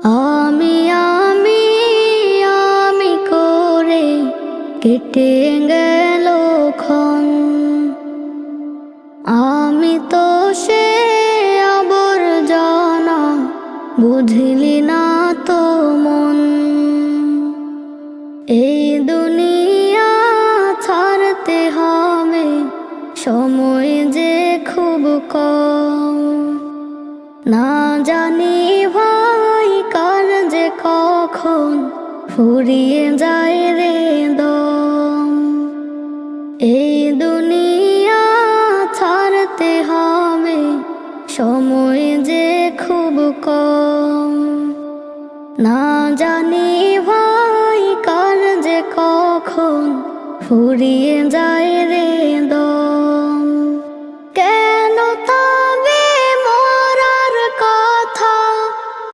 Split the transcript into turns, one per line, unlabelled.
আমি আমি আমি করে কেটে গেল ক্ষণ। আমি তো সে আবর্জনা, বুঝলি না তো মন। এই দুনিয়া ছাড়তে হবে, সময় যে খুব কম। না জানি ভাই কার যে কখন ফুরিয়ে যায় রে দম। এই দুনিয়া ছাড়তে হবে, সময় যে খুব কম। না জানি ভাই কার যে কখন ফুরিয়ে যায়